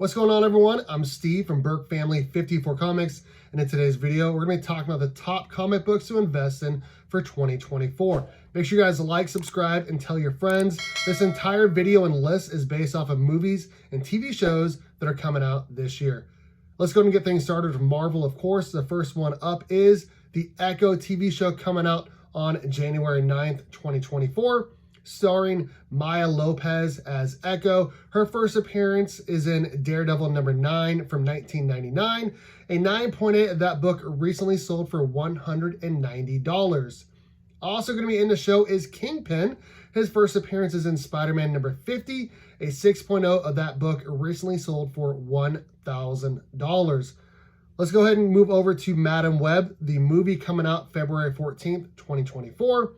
What's going on, everyone? I'm Steve from Burke Family 54 Comics, and in today's video, we're going to be talking about the top comic books to invest in for 2024. Make sure you guys like, subscribe, and tell your friends. This entire video and list is based off of movies and TV shows that are coming out this year. Let's go ahead and get things started with Marvel, of course. The first one up is the Echo TV show coming out on January 9th, 2024. Starring Maya Lopez as Echo. Her first appearance is in Daredevil #9 from 1999. A 9.8 of that book recently sold for $190. Also going to be in the show is Kingpin. His first appearance is in Spider-Man #50. A 6.0 of that book recently sold for $1,000. Let's go ahead and move over to Madam Web, the movie coming out February 14th, 2024.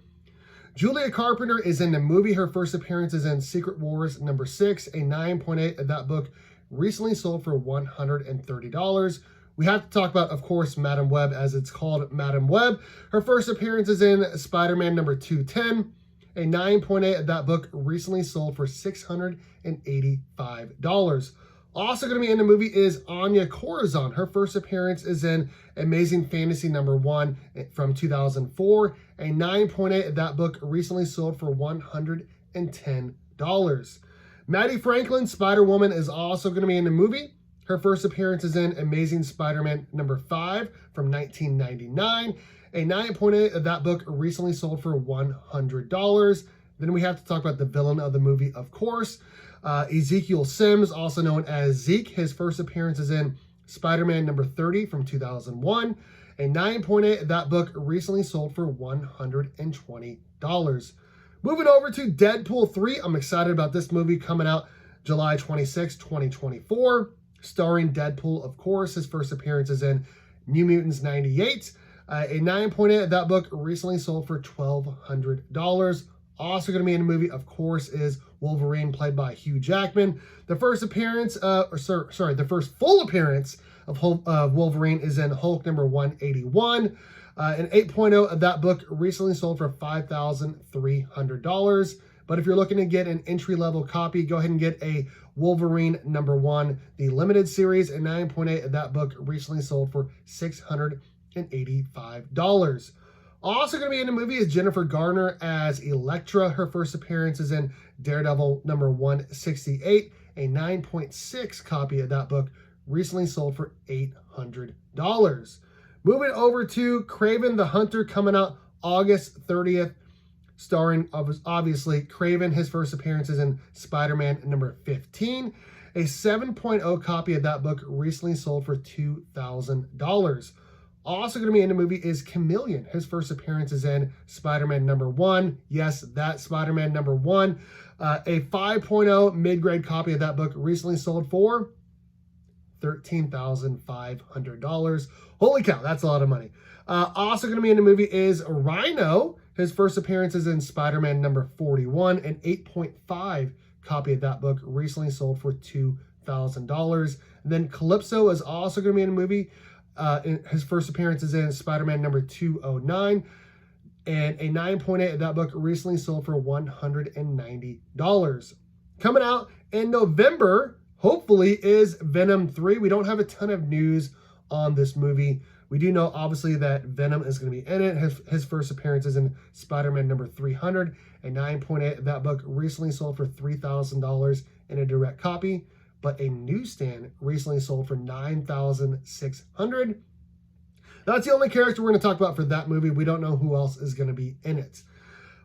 Julia Carpenter is in the movie. Her first appearance is in Secret Wars #6. A 9.8 of that book recently sold for $130. We have to talk about, of course, Madam Web, as it's called Madam Web. Her first appearance is in Spider-Man #210. A 9.8 of that book recently sold for $685. Also going to be in the movie is Anya Corazon. Her first appearance is in Amazing Fantasy #1 from 2004. A 9.8 of that book recently sold for $110. Maddie Franklin, Spider-Woman, is also going to be in the movie. Her first appearance is in Amazing Spider-Man #5 from 1999. A 9.8 of that book recently sold for $100. Then we have to talk about the villain of the movie, of course. Ezekiel Sims, also known as Zeke. His first appearance is in Spider-Man #30 from 2001. A 9.8 of that book recently sold for $120. Moving over to Deadpool 3. I'm excited about this movie coming out July 26, 2024. Starring Deadpool, of course. His first appearance is in New Mutants '98. A 9.8 of that book recently sold for $1,200. Also going to be in the movie, of course, is Wolverine, played by Hugh Jackman. The first appearance, the first full appearance of Wolverine is in Hulk #181. An 8.0 of that book recently sold for $5,300. But if you're looking to get an entry-level copy, go ahead and get a Wolverine #1, the limited series. A 9.8 of that book recently sold for $685. Also going to be in the movie is Jennifer Garner as Elektra. Her first appearance is in Daredevil #168. A 9.6 copy of that book recently sold for $800. Moving over to Kraven the Hunter, coming out August 30th, starring, obviously, Kraven. His first appearance is in Spider-Man #15. A 7.0 copy of that book recently sold for $2,000. Also going to be in the movie is Chameleon. His first appearance is in Spider-Man #1. Yes, that Spider-Man #1. A 5.0 mid-grade copy of that book recently sold for $13,500. Holy cow, that's a lot of money. Also going to be in the movie is Rhino. His first appearance is in Spider-Man #41. An 8.5 copy of that book recently sold for $2,000. Then Calypso is also going to be in the movie. His first appearance is in Spider-Man #209, and a 9.8 of that book recently sold for $190. Coming out in November, hopefully, is Venom 3. We don't have a ton of news on this movie. We do know, obviously, that Venom is going to be in it. His first appearance is in Spider-Man #300. A 9.8 of that book recently sold for $3,000 in a direct copy. But a newsstand recently sold for $9,600. That's the only character we're going to talk about for that movie. We don't know who else is going to be in it.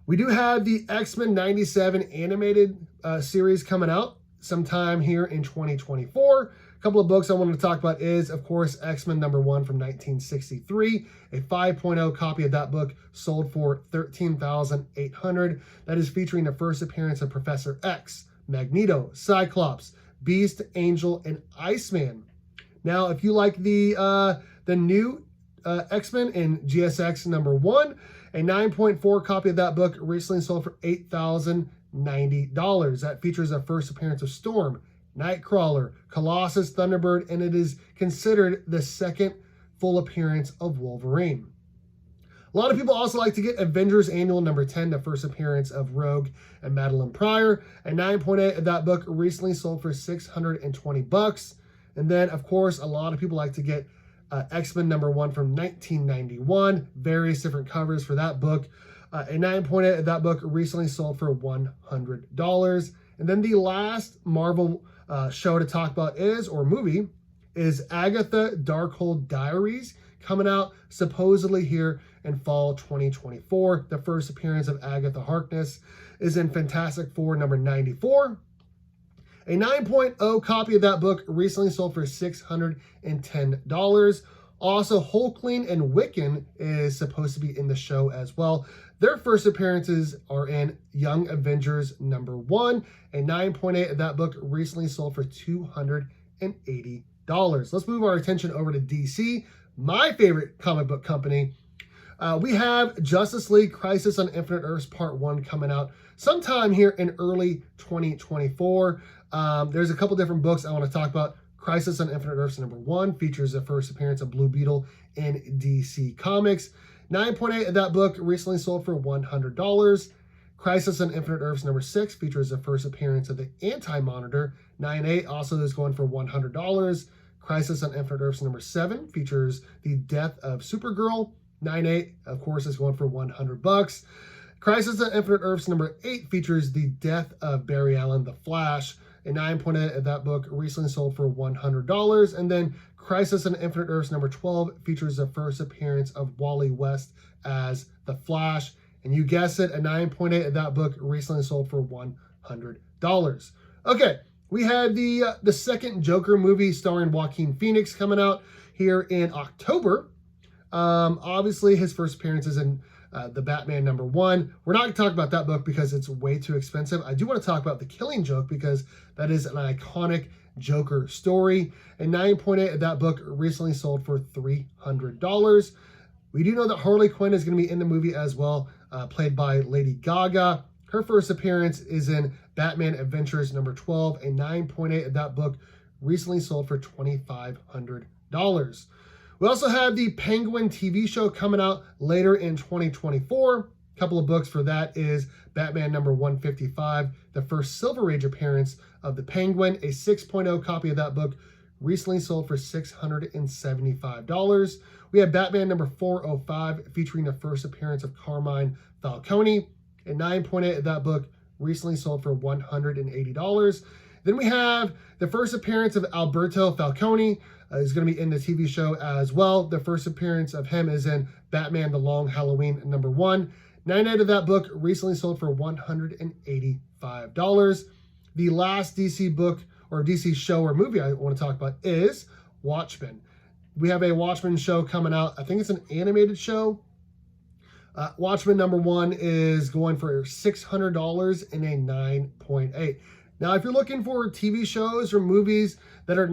We do have the X-Men '97 animated series coming out sometime here in 2024. A couple of books I wanted to talk about is, of course, X-Men #1 from 1963. A 5.0 copy of that book sold for $13,800. That is featuring the first appearance of Professor X, Magneto, Cyclops, Beast, Angel, and Iceman. Now, if you like the new X-Men in GSX #1, a 9.4 copy of that book recently sold for $8,090. That features a first appearance of Storm, Nightcrawler, Colossus, Thunderbird, and it is considered the second full appearance of Wolverine. A lot of people also like to get Avengers Annual number 10, the first appearance of Rogue and Madeline Pryor. A 9.8 of that book recently sold for $620. And then, of course, a lot of people like to get X-Men number 1 from 1991. Various different covers for that book. A 9.8 of that book recently sold for $100. And then the last Marvel show to talk about movie is Agatha Darkhold Diaries, coming out supposedly here in fall 2024. The first appearance of Agatha Harkness is in Fantastic Four number 94. A 9.0 copy of that book recently sold for $610. Also, Hulkling and Wiccan is supposed to be in the show as well. Their first appearances are in Young Avengers number 1. A 9.8 of that book recently sold for $280. Let's move our attention over to DC, my favorite comic book company. We have Justice League Crisis on Infinite Earths Part 1 coming out sometime here in early 2024. There's a couple different books I want to talk about. Crisis on Infinite Earths number 1 features the first appearance of Blue Beetle in DC Comics. 9.8 of that book recently sold for $100. Crisis on Infinite Earths number 6 features the first appearance of the Anti-Monitor. 9.8 also is going for $100. Crisis on Infinite Earths number 7 features the death of Supergirl. 9.8, of course, is going for $100. Crisis on Infinite Earths number 8 features the death of Barry Allen, the Flash. A 9.8 of that book recently sold for $100. And then Crisis on Infinite Earths number 12 features the first appearance of Wally West as the Flash. And you guessed it, a 9.8 of that book recently sold for $100. Okay, we had the second Joker movie starring Joaquin Phoenix coming out here in October. Obviously, his first appearance is in the Batman number 1. We're not going to talk about that book because it's way too expensive. I do want to talk about The Killing Joke because that is an iconic Joker story. A 9.8 of that book recently sold for $300. We do know that Harley Quinn is going to be in the movie as well, played by Lady Gaga. Her first appearance is in Batman Adventures number 12. A 9.8 of that book recently sold for $2,500. We also have the Penguin TV show coming out later in 2024. A couple of books for that is Batman number 155, the first Silver Age appearance of the Penguin. A 6.0 copy of that book recently sold for $675. We have Batman number 405 featuring the first appearance of Carmine Falcone. A 9.8 of that book recently sold for $180. Then we have the first appearance of Alberto Falcone. Is going to be in the TV show as well. The first appearance of him is in Batman The Long Halloween number 1. 9.8 of that book recently sold for $185. The last DC book or DC show or movie I want to talk about is Watchmen. We have a Watchmen show coming out. I think it's an animated show. Watchmen number 1 is going for $600 in a 9.8. Now, if you're looking for TV shows or movies that are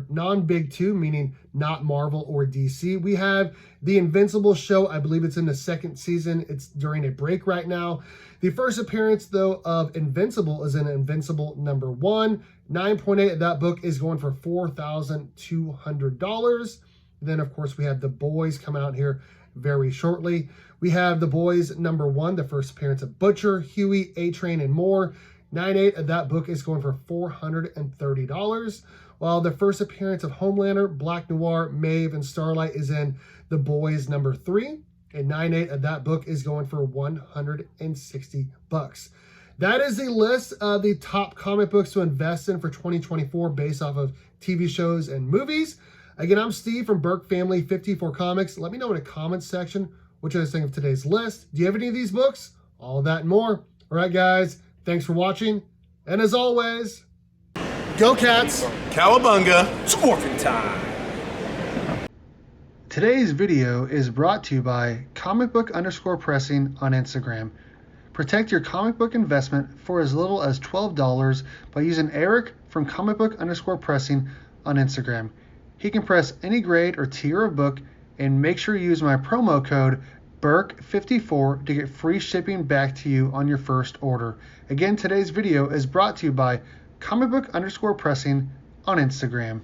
non-big two, meaning not Marvel or DC, we have the Invincible show. I believe it's in the second season. It's during a break right now. The first appearance, though, of Invincible is in Invincible number 1. 9.8 of that book is going for $4,200. Then, of course, we have The Boys coming out here very shortly. We have The Boys number 1, the first appearance of Butcher, Huey, A-Train, and more. 9.8 of that book is going for $430, while the first appearance of Homelander, Black Noir, Maeve, and Starlight is in The Boys number 3, and 9.8 of that book is going for $160. That is the list of the top comic books to invest in for 2024 based off of TV shows and movies. Again, I'm Steve from Burke Family 54 Comics. Let me know in the comments section what you guys think of today's list. Do you have any of these books? All of that and more. All right, guys. Thanks for watching, and as always, go Cats! Cowabunga! It's orphan time! Today's video is brought to you by comicbook_pressing on Instagram. Protect your comic book investment for as little as $12 by using Eric from comicbook_pressing on Instagram. He can press any grade or tier of book, and make sure you use my promo code BURKE54 to get free shipping back to you on your first order. Again, today's video is brought to you by comicbook_pressing on Instagram.